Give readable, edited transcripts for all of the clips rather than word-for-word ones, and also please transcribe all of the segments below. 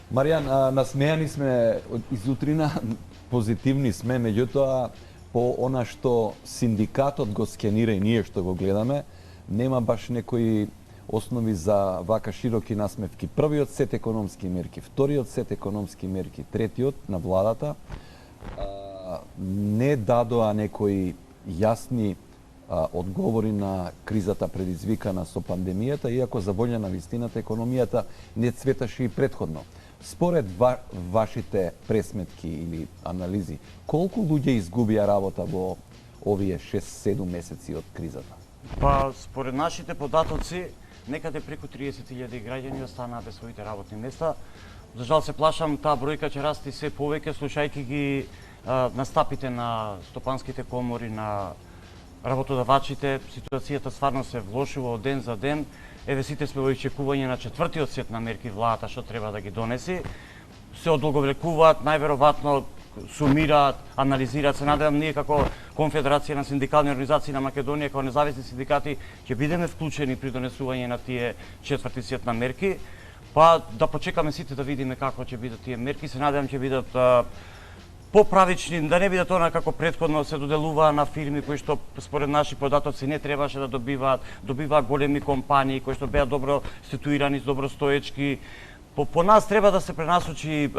Маријан, насмејани сме изутрина, позитивни сме, меѓутоа по она што синдикатот го скенира и ние што го гледаме, нема баш некои основи за вака широки насмевки. Првиот сет економски мерки, вториот сет економски мерки, третиот на владата не дадоа некои јасни одговори на кризата предизвикана со пандемијата, иако за волја на вистината економијата не цветаше и предходно. Според вашите пресметки или анализи, колку луѓе изгубија работа во овие 6-7 месеци од кризата? Па, според нашите податоци, некаде преку 30.000 граѓани останаа без своите работни места. За жал се плашам, таа бројка ќе расти се повеќе, слушајќи ги настапите на стопанските комори, на работодавачите. Ситуацијата стварно се влошува од ден за ден. Еве сите сме во очекување на четвртиот сет на мерки владата што треба да ги донеси. Се одолговлекуваат, најверојатно сумираат, анализираат. Се надевам ние како Конфедерација на синдикални организации на Македонија, како независни синдикати, ќе бидеме вклучени при донесување на тие четврти сет на мерки. Па да почекаме сите да видиме како ќе бидат тие мерки. Се надевам ќе бидат поправични, да не бидат она како претходно се доделуваа на фирми кои што според наши податоци не требаше да добиваат големи компании кои што беа добро ситуирани, добро стоечки. По нас треба да се пренасочи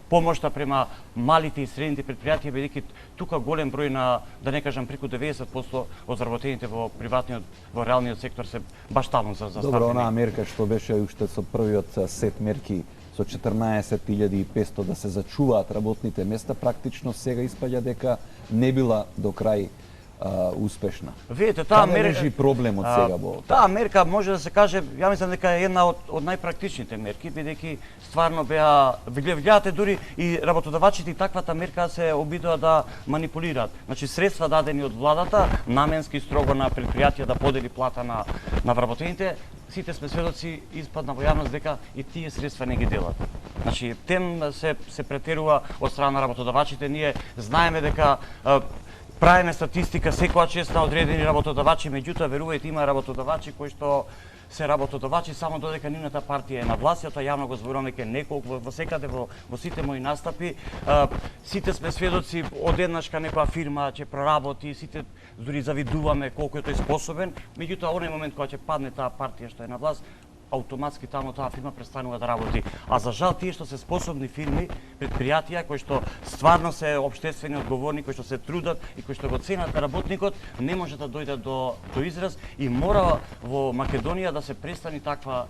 помошта према малите и средните предпријатија, бидејќи тука голем број на, да не кажам, преку 90% од заработените во приватниот, во реалниот сектор се баш таму за Добро, онаа мерка што беше уште со првиот сет мерки со 14.500 да се зачуваат работните места, практично сега испаѓа дека не била до крај успешна. Видите, таа мерка лежи проблемот сега во таа мерка може да се каже, ја мислам дека е една од најпрактичните мерки, бидејќи стварно беа гледате дури и работодавачите и таквата мерка се обидоа да манипулираат. Значи средства дадени од владата наменски строго на предпријатија да подели плата на вработените, сите сме сведоци, испадна во јавност дека и тие средства не ги делат. Значи тем се претерува од страна на работодавачите. Ние знаеме дека правиме статистика секоја чест на одредени работодавачи, меѓутоа верувајте има работодавачи кои што се работодавачи само додека нивната партија е на власт, тоа јавно го зборувам дека неколку во секаде во сите мои настапи, сите сме сведоци одеднаш кога некоја фирма ќе проработи, сите дури завидуваме колку е тој способен, меѓутоа оној момент кога ќе падне таа партија што е на власт, автоматски таму таа фирма престанува да работи. А за жал тие што се способни фирми, предпријатија кои што стварно се општествени одговорни, кои што се трудат и кои што го ценат работникот, не може да дојдат до израз и мора во Македонија да се престани таква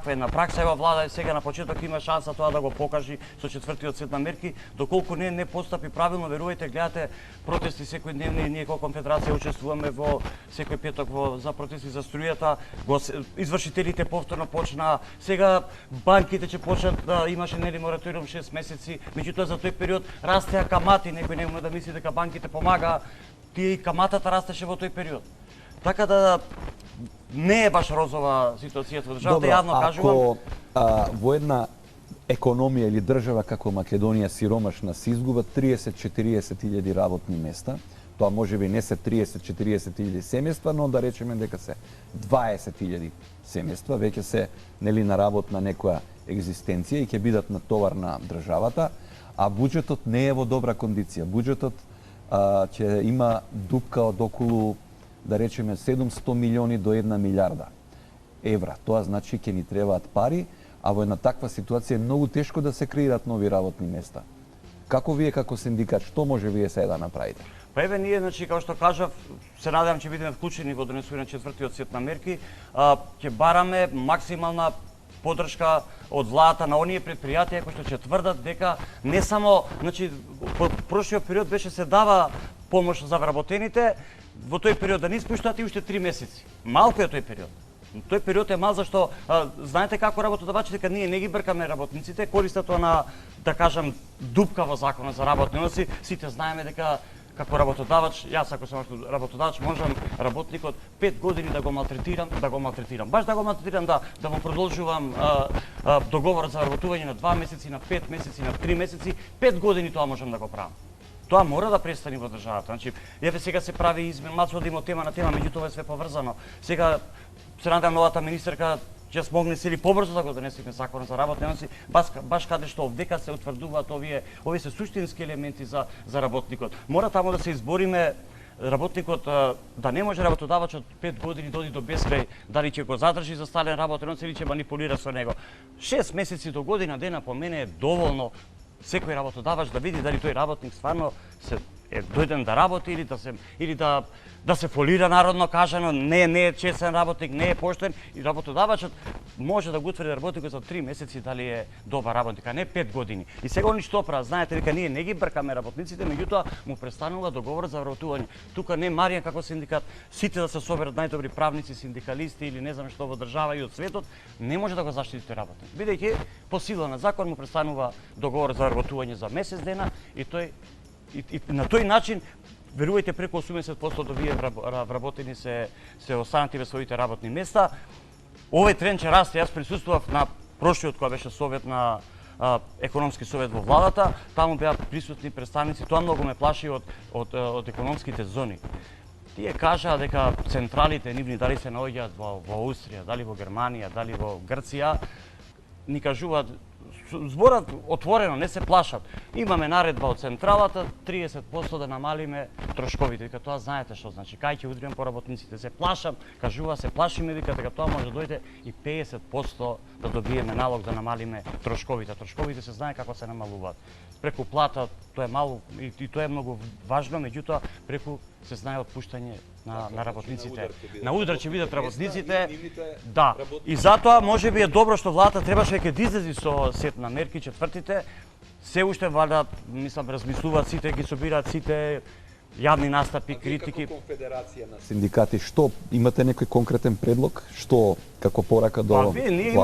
една пракса. Ева влада сега на почеток има шанса тоа да го покажи со четвртиот сет на мерки, доколку не постапи правилно, верувајте, гледате протести секојдневни, ние како конфедерација учествуваме во секој петок за протести за струјата, извршителите повторно почна, сега банките ќе почнат да имаше нели мораториум 6 месеци, меѓутоа за тој период растеа камати, некој не да мисли дека банките помагаа, тие и каматата растеше во тој период. Така да не е баш розова ситуацијата во државата, јавно кажувам. Ако во една економија или држава како Македонија сиромашна се изгубат 30-40 работни места, тоа можеби не се 30-40 семејства, но да речеме дека се 20.000 семејства, веќе се нели на работ на некоја екзистенција и ќе бидат на товар на државата, а буџетот не е во добра кондиција. Буџетот ќе има дупка од околу, да речеме, 700 милиони до 1 милиарда евра. Тоа значи ќе ни требаат пари, а во една таква ситуација е многу тешко да се креират нови работни места. Како вие како синдикат, што може вие сега да направите? Па еве ние, значи, како што кажав, се надевам ќе бидеме вклучени во донесување на четвртиот сет на мерки, ќе бараме максимална поддршка од владата на оние предпријатија кои што ќе тврдат дека не само, значи, во прошлиот период беше се дава помош за вработените, во тој период да не испуштаат и уште 3 месеци. Малку е тој период. Тој период е мал зашто знаете како работодавачите дека ние не ги бркаме работниците, користат она, да кажам, дупка во законот за работни односи, сите знаеме дека како работодавач, јас ако сум работодавач, можам работникот 5 години да го малтретирам, Баш да го малтретирам, да му продолжувам договорот за работување на 2 месеци, на 5 месеци, на 3 месеци, 5 години тоа можам да го правам. Тоа мора да престани во државата. Значи, еве сега се прави измена, малку одиме од тема на тема, меѓутоа е све поврзано. Сега се надам новата министерка ќе смогне се или побрзо да го донесеме законот за работни односи, баш каде што века се утврдуваат овие се суштински елементи за работникот. Мора таму да се избориме работникот да не може работодавачот 5 години доди до бескрај дали ќе го задржи за стален работен однос или ќе манипулира со него. 6 месеци до година дена по мене е доволно секој работодавач да види дали тој работник стварно е дојден да работи или да се фолира, народно кажано, не е честен работник, не е поштен, и работодавачот може да го утврди работникот за 3 месеци дали е добар работник, а не 5 години. И сега они што прават, знаете дека ние не ги бркаме работниците, меѓутоа му престанува договор за вработување. Тука не Марија како синдикат, сите да се соберат најдобри правници, синдикалисти или не знам што во држава и од светот, не може да го заштити тој работник. Бидејќи по сила на закон му престанува договор за вработување за месец дена и тој и на тој начин, верувајте, преку 80% од овие вработени се останати без своите работни места. Овој тренд ќе расте. Јас присуствував на прошлиот кој беше совет на економски совет во владата, таму беа присутни представници, тоа многу ме плаши од економските зони. Тие кажаа дека централите нивни дали се наоѓаат во Аустрија, дали во Германија, дали во Грција, ни кажуваат зборат отворено, не се плашат. Имаме наредба од централата 30% да намалиме трошковите. Дека тоа знаете што значи. Кај ќе удриме по работниците, се плашам, кажува се плашиме дека тоа може да дојде и 50% да добиеме налог да намалиме трошковите. Трошковите се знае како се намалуваат. Преку плата тоа е мало и тоа е многу важно, меѓутоа преку се знае отпуштање на работниците. На удар ќе бидат работниците. Да. И затоа можеби е добро што владата требаше ќе излезе со сет на мерки четвртите. Се уште валјда, мислам, размислуваат сите, ги собираат сите јавни настапи, критики. Како конфедерација на синдикати, што имате некој конкретен предлог, што како порака до владата? Ние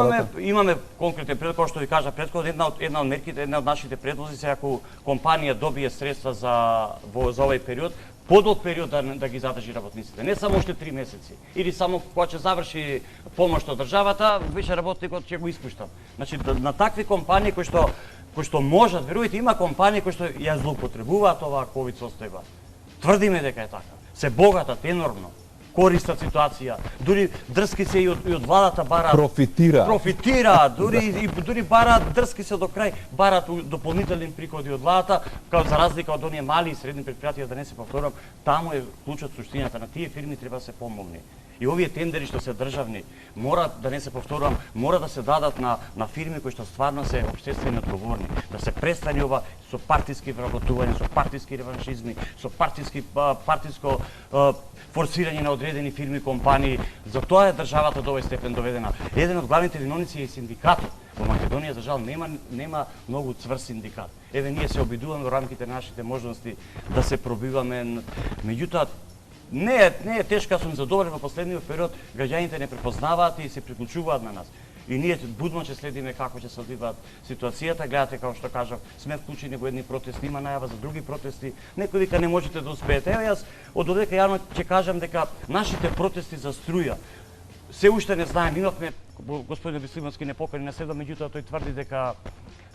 имаме конкретен предлог, кој што ви кажа претходно, една од мерките, една од нашите предлози се ако компанија добие средства за овој период, подолг период да ги задржи работниците, не само уште 3 месеци, или само кога ќе заврши помош од државата, више работникот ќе го испушта. Значи на такви компании кои што можат, верувајте, има компании кои што ја злоупотребуваат оваа ковид состојба. Тврдиме дека е така. Се богатат енормно, користат ситуација, дури дрски се и од владата бараат. Профитираат, дури бараат дрски се до крај, бараат дополнителни приходи од владата, како за разлика од оние мали и средни предпријатија, да не се повторам, таму е клучот, суштината. На тие фирми треба да се помогне. И овие тендери што се државни, мора да не се повторувам, мора да се дадат на фирми кои што стварно се општествено одговорни, да се престане ова со партиски вработување, со партиски реваншизми, со партиско форсирање на одредени фирми и компании. За тоа е државата до овој степен доведена. Еден од главните виновници е синдикатот. Во Македонија, за жал, нема многу цврст синдикат. Еве ние се обидуваме во рамките на нашите можности да се пробиваме, меѓутоа не е тешко, сум задоволен во последниот период, граѓаните не препознаваат и се приклучуваат на нас. И ние будно ќе следиме како ќе се одвиваат ситуацијата. Гледате, како што кажав, сме вклучени во едни протести, има најава за други протести. Некој вика не можете да успеете. Ево јас од додека јавно ќе кажам дека нашите протести за струја се уште не знаем. Имавме господин Бислимовски не покани на седа, меѓутоа тој тврди дека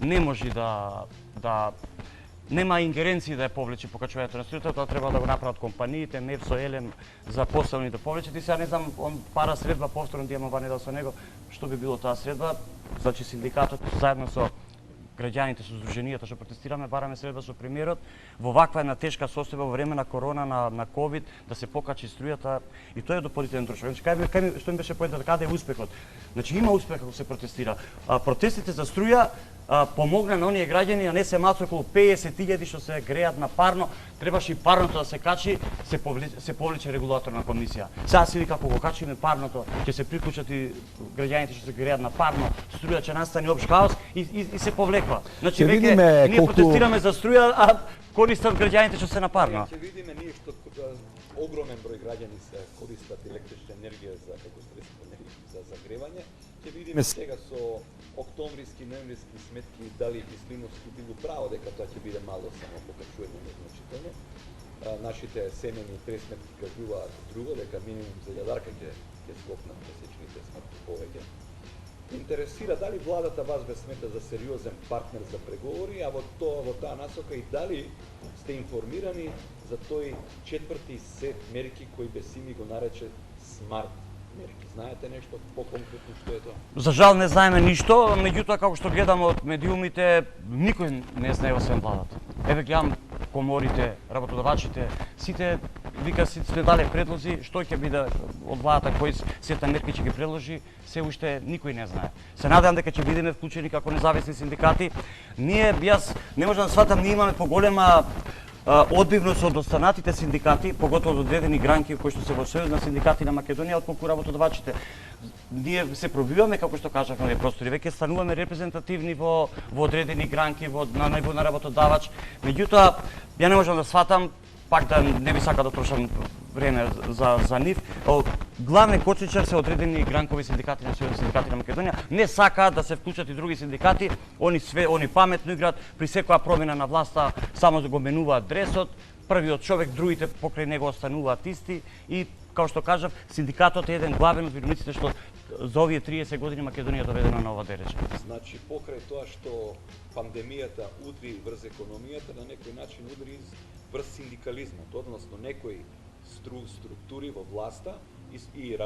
не може да нема ингеренции да ја повлече покачувањето на струјата, тоа треба да го направат компаниите, МЕФ со Елем за посилни да повлечат. И сега не знам, он пара средба повторно да имам ванедал со него, што би било таа средба. Значи синдикатот заедно со граѓаните, со здруженијата што протестираме, бараме средба со премиерот во ваква една тешка состојба во време на корона, на ковид, да се покачи струјата, и тоа е дополнителен трошок. Значи што ми беше поентата, каде е успехот? Значи има успех ако се протестира. Протестите за струја помогна на оние граѓани, а не се малку околу 50.000 што се греат на парно, требаше и парното да се качи, се повлече регулаторна комисија. Сега си како го качиме парното, ќе се приклучат и граѓаните што се греат на парно, струја ќе настане општ хаос и се повлеква. Значи веќе ние протестираме за струја, а користат граѓаните што се на парно. Ќе видиме ние што огромен број граѓани се користат електрична енергија како средство за загревање. Ќе видиме сега со октомвриски, ноемвриски сметки дали Бислимовски било право дека тоа ќе биде мало само покачување незначително. Нашите семени пресметки кажуваат друго, дека минимум за јадарка ќе скокнат месечните сметки повеќе. Интересира дали владата вас бе смета за сериозен партнер за преговори, а во таа насока и дали сте информирани за тој четврти сет мерки кој Бесими го нарече смарт мерки? Знаете нешто поконкретно што е тоа? За жал не знаеме ништо, меѓутоа како што гледаме од медиумите, никој не знае освен владата. Еве гледам коморите, работодавачите, сите вика сме дале предлози, што ќе биде од владата, кои сета мерки ќе ги предложи, се уште никој не знае. Се надевам дека ќе бидеме вклучени како независни синдикати. Јас не можам да сватам, ние имаме поголема одбивност од останатите синдикати, поготово од одредени гранки кои што се во Сојуз на синдикати на Македонија, отколку работодавачите. Ние се пробиваме, како што кажав, на овие простори, веќе стануваме репрезентативни во одредени гранки, на ниво на работодавач. Меѓутоа, ја не можам да сватам, пак да не би сакал да трошам време за нив. Главен кочничар се одредени гранкови синдикати на Сојуз синдикати на Македонија. Не сакаат да се вклучат и други синдикати. Они паметно играат, при секоја промена на власта само да го менуваат дресот. Првиот човек, другите покрај него остануваат исти и како што кажав, синдикатот е еден главен од виновниците што за овие 30 години Македонија доведена на ова дереже. Значи, покрај тоа што пандемијата удри врз економијата, на некој начин удри врз синдикализмот, односно некои структури во власта и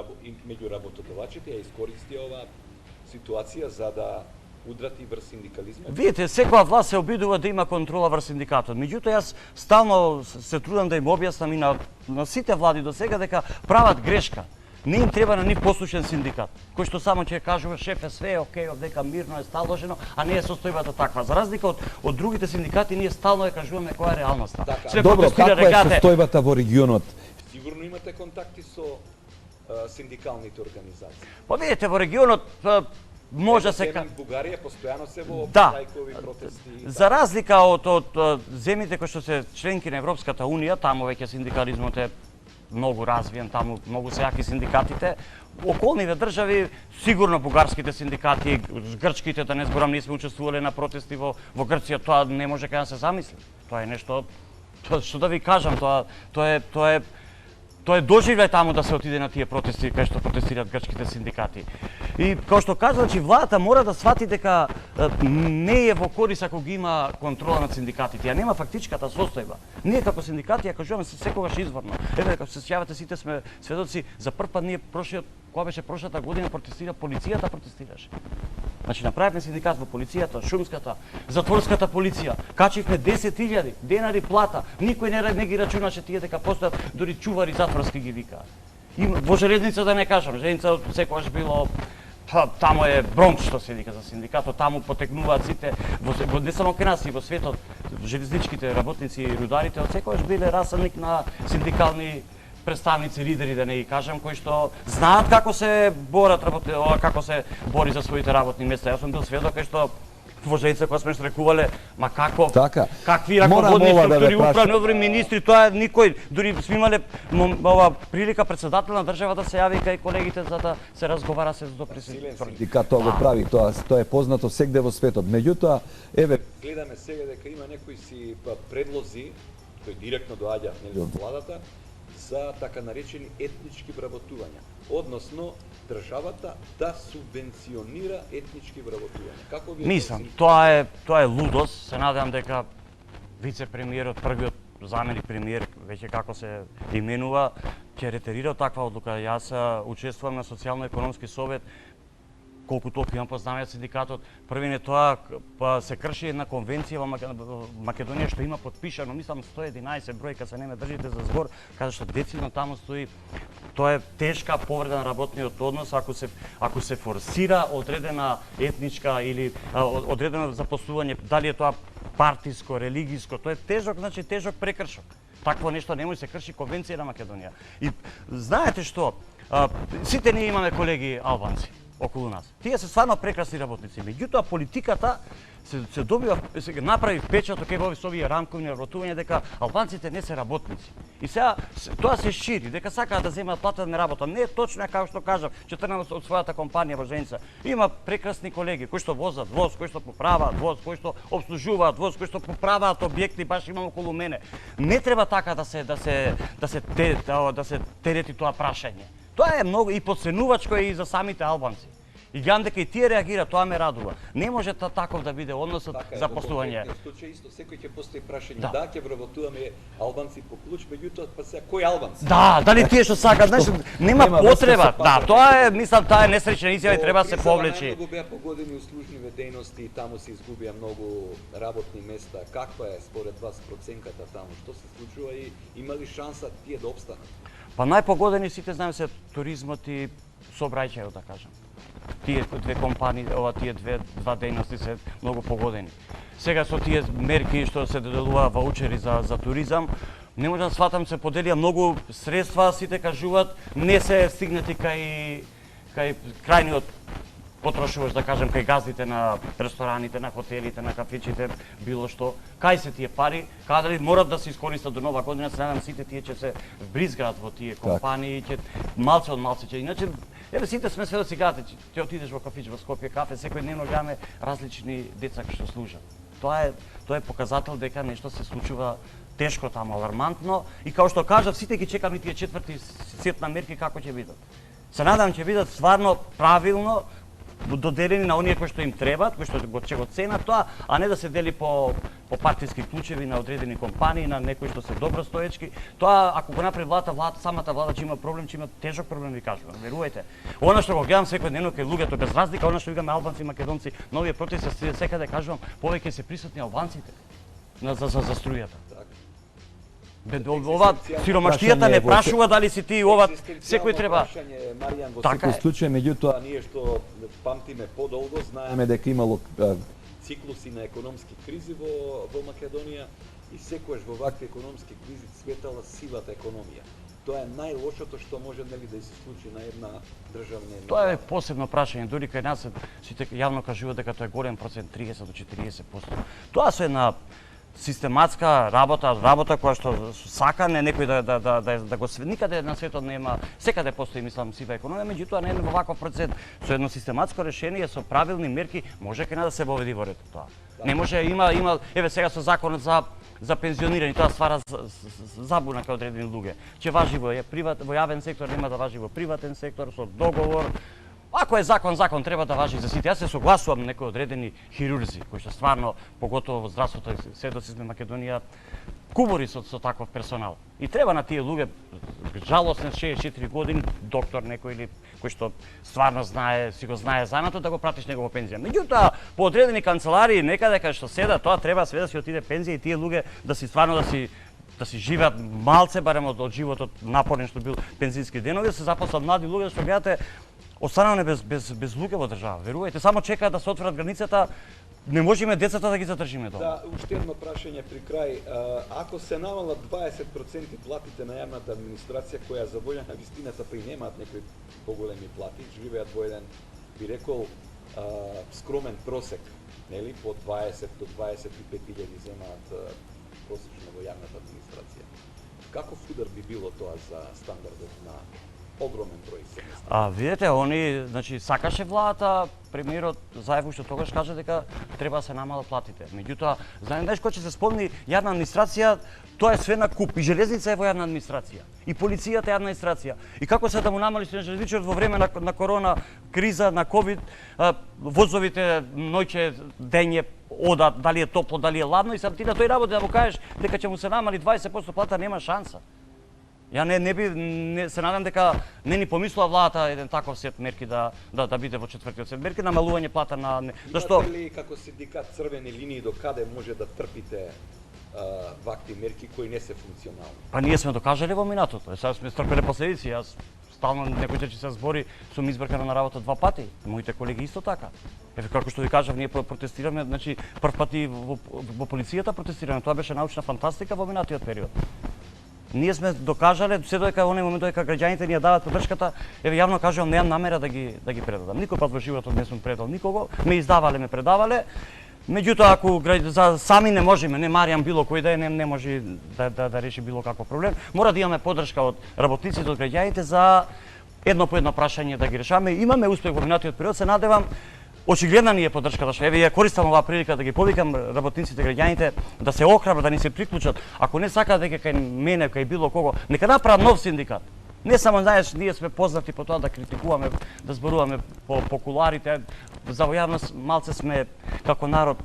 меѓу работодавачите ја искористи оваа ситуација за да удрати врз синдикализмот. Видите, секоја власт се обидува да има контрола врз синдикатот. Меѓутоа, јас стално се трудам да им објаснам и на сите влади до сега дека прават грешка. Не им треба на нив послушен синдикат, кој што само ќе кажува шефе све е окей, овдека мирно е сталожено, а не е состојбата таква. За разлика од другите синдикати, ние стално ја кажуваме која е реалноста. Добро, каква е состојбата во регионот? Сигурно имате контакти со синдикалните организации. Па видите, во регионот може се Бугарија постојано се во штрajkoви протести. За разлика од земјите кои што се членки на Европската унија, таму веќе синдикализмот е многу развиен, таму многу се јаки синдикатите. Околните држави, сигурно бугарските синдикати, грчките, да не зборам, ние сме учествувале на протести во Грција, тоа не може кај да се замисли. Тоа е нешто, што да ви кажам, тоа е доживеј таму да се отиде на тие протести кај што протестираат грчките синдикати. И како што кажа, значи владата мора да свати дека не е во корис ако ги има контрола над синдикатите, ја нема фактичката состојба. Ние како синдикати ја кажуваме секогаш изворно. Еве како се сеќавате сите сме сведоци, за прв пат ние кога беше прошлата година протестира полицијата протестираше. Значи направивме синдикат во полицијата, шумската, затворската полиција, качивме 10.000 денари плата, никој не ги рачунаше тие дека постојат, дури чувари затворски ги викаат. И во железница да не кажам, железница секогаш било таму е Бронкс што се вика за синдикатот, таму потекнуваат сите, не само кај нас и во светот, железничките работници и рударите од секогаш биле расадник на синдикални представници, лидери, да не ги кажам, кои што знаат како се како се бори за своите работни места. Јас сум бил сведок кај што во Железница кога сме штрекувале, ма како? Така. Какви раководни структури, управни одбори, министри, тоа никој, дури сме имале ова прилика председател на држава да се јави кај колегите за да се разговара се за синдикат тоа го прави, тоа е познато сегде во светот. Меѓутоа, еве гледаме сега дека има некои си предлози кои директно доаѓаат од владата за така наречени етнички вработувања, односно државата да субвенционира етнички вработувања. Како ви мислам, тоа е лудост. Се надевам дека вице-премиерот, првиот заменик премиер, веќе како се именува, ќе ретерира таква одлука. Јас учествувам на социјално-економски совет, колку толку имам познавање од синдикатот. Првине тоа се крши една конвенција во Македонија што има подпишано, мислам 111 бројка, се не ме држите за збор, каде што децидно таму стои. Тоа е тешка повреда на работниот однос ако се форсира одредена етничка или одредено запослување, дали е тоа партиско, религиско, тоа е тежок, значи тежок прекршок. Такво нешто не може се крши конвенција на Македонија. И знаете што, сите ние имаме колеги албанци околу нас. Тие се стварно прекрасни работници. Меѓутоа политиката се добива, се направи впечаток во овие рамковни вработувања дека албанците не се работници. И сега тоа се шири, дека сакаат да земаат плата да не работат. Не е точно како што кажав, 14 од својата компанија во Женица. Има прекрасни колеги кои што возат воз, кои што поправаат воз, кои што обслужуваат воз, кои што поправаат објекти, баш имам околу мене. Не треба така да се терети тоа прашање. Тоа е многу и подценувачко и за самите албанци. И гледам дека и тие реагираат, тоа ме радува. Не може таков да биде односот за послување. Во случај исто секој ќе постои прашање, Да. ќе вработуваме албанци по клуч, меѓутоа па сега кој албанци? Да, дали тие што сакаат, знаеш, нема Нема потреба. врска со Да, патот. тоа е, мислам, таа е несреќна изјава и треба да се повлечи. Многу беа погодени услужливи дејности и таму се изгубија многу работни места. Каква е според вас проценката таму? Што се случува и има ли шанса тие да опстанат? Па најпогодени сите знаеме се туризмот и сообраќајот, да кажам. Тие две компании, тие два дејности се многу погодени. Сега со тие мерки што се доделува ваучери за туризам, не можам да сватам, се поделија многу средства, сите кажуваат, не се стигнати кај крајниот потрошуваш, да кажем, кај газдите на рестораните, на хотелите, на кафичите, било што. Кај се тие пари, каде морат да се искористат до нова година, се надам сите тие ќе се вбризгаат во тие компании, ќе малце од малце ќе. Иначе, еве сите сме сведоци, ќе отидеш во кафич во Скопје кафе, секој дневно гледаме различни деца што служат. Тоа е показател дека нешто се случува тешко таму, алармантно, и како што кажав, сите ги чекаме тие четврти сет на мерки како ќе бидат. Се надам ќе бидат стварно правилно доделени на оние кои што им требаат, кои што ќе го ценат тоа, а не да се дели по партиски клучеви на одредени компании, на некои што се добростоечки. Тоа ако го направи самата влада ќе има проблем, ќе има тежок проблем, ви кажувам. Верувајте. Она што го гледам секој ден кај луѓето без разлика, она што викаме албанци, македонци, нови протести, секаде кажувам, повеќе се присутни албанците за струјата. Ова сиромаштијата не прашува дали си ти ова, секој треба. Маријан, во Така секој е. случај, меѓутоа ние што памтиме подолго, знаеме дека имало циклуси на економски кризи во Македонија и секогаш во вакви економски кризи цветала сивата економија. Тоа е најлошото што може да се случи на една државна. Тоа е посебно прашање, дури кај нас сите јавно кажуваат дека тоа е голем процент, 30 до 40%. Тоа се една систематска работа која што сака не некој да го никаде на светот нема, секаде постои, мислам, сива економија, меѓутоа не во ваков процент, со едно систематско решение, со правилни мерки, може кај нас да се воведи во ред тоа. Не може, има, еве сега со законот за пензионирање, тоа ствара забуна кај одредени луѓе. Ќе важи во јавен сектор, нема да важи во приватен сектор, со договор. Ако е закон треба да важи за сите. Јас се согласувам некои одредени хирурзи кои што стварно, поготово во здравството, сведоци сме Македонија, кубори со таков персонал. И треба на тие луѓе, жалостен 64 години, доктор некој или кој што стварно си го знае занато, да го пратиш него во пензија. Меѓутоа, по одредени канцеларии некаде кај што седа, тоа треба све да си отиде пензија и тие луѓе да си стварно да си живеат малце барем од животот напорен што бил пензијски денови, да се запослат млади луѓе што гледате останале без луѓе во држава. Верувајте, само чекаат да се отворат границата, не можеме децата да ги задржиме дома. Да, уште едно прашање при крај. Ако се намалат 20% платите на јавната администрација, која за волја на вистината па и немаат некои поголеми плати, живеат во еден, би рекол, скромен просек, нели, по 20 до 25.000 земаат просечно во јавната администрација. Каков удар би било тоа за стандардот на огромен број семејства? Видете, они, значи, сакаше владата, премиерот Заев уште тогаш кажа дека треба да се намалат платите. Меѓутоа, знаеш кој ќе се спомни јавна администрација, тоа е све на куп. И железница е во јавна администрација, и полицијата е јавна администрација. И како се да му намали железничарот во време на корона криза, на ковид, возовите ноќе дење одат, дали е топло, дали е ладно, и сам ти на тој работи да му кажеш дека ќе му се намали 20% плата, нема шанса. Ја не се надам дека не ни помислува владата еден таков сет мерки да биде во четвртиот сет мерки, намалување плата на зашто Имате ли како синдикат црвени линии до каде може да трпите вакви мерки кои не се функционални? Па ние сме докажале во минатото. Сега сме трпеле последици. Јас стално некој че се збори, сум избркана на работа 2 пати. Моите колеги исто така. Еве како што ви кажав, ние протестираме, значи прв пат и во полицијата протестираме. Тоа беше научна фантастика во минатиот период. Ние сме докажале се додека во оној момент додека граѓаните ни ја дават поддршката, еве јавно кажувам, немам намера да ги предадам. Никој пат во животот не сум предал никого, ме издавале, ме предавале. Меѓутоа ако сами не можеме, не Маријан било кој да е, не може да реши било каков проблем, мора да имаме поддршка од работниците, од граѓаните за едно по едно прашање да ги решаваме. Имаме успех во минатиот период, се надевам. Очигледна ни е поддршката, што еве ја користам оваа прилика да ги повикам работниците, граѓаните да се охрабрат, да ни се приклучат. Ако не сакаат дека кај мене, кај било кого, нека направат нов синдикат. Не само, знаеш, ние сме познати по тоа да критикуваме, да зборуваме по куларите, за јавност малце сме како народ,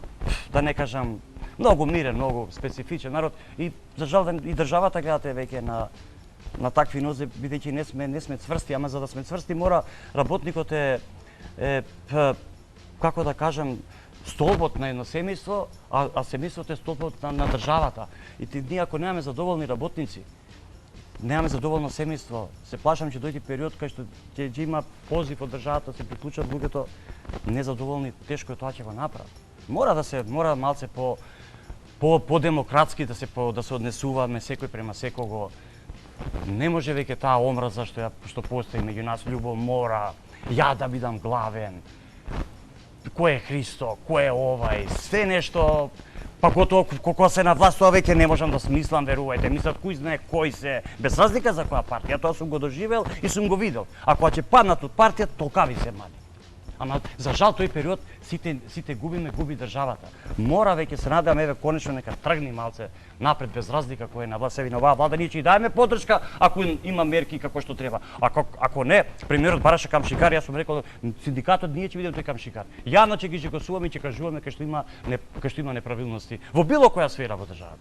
да не кажам, многу мирен, многу специфичен народ и за жал и државата гледате веќе на такви нозе, бидејќи не сме цврсти, ама за да сме цврсти мора работникот како да кажам, столбот на едно семејство, а семејството е столбот на државата. И ние ако немаме задоволни работници, немаме задоволно семејство, се плашам че дојде период кај што ќе има позив од државата, се приклучат луѓето незадоволни, тешко е тоа ќе го направат. Мора малце по демократски да се однесуваме секој према секого. Не може веќе таа омраза што постои меѓу нас, љубов мора, ја да бидам главен. Кој е Христо, кој е овај, све нешто, па готово кога се на власт, тоа веќе не можам да смислам, верувајте, мислат кој знае кој се, без разлика за која партија, тоа сум го доживел и сум го видел. А кога ќе паднат од партија, толкави се мали. Ама за жал тој период сите губи државата. Мора веќе се надевам, еве конечно нека тргни малце напред без разлика кој е на власт, на оваа влада, ние ќе дајме поддршка ако има мерки како што треба. Ако не, премиерот бараше камшикар, јас сум рекол синдикатот ние ќе видиме тој камшикар. Јавно ќе ги жигосуваме и ќе кажуваме кај што има неправилности во било која сфера во државата.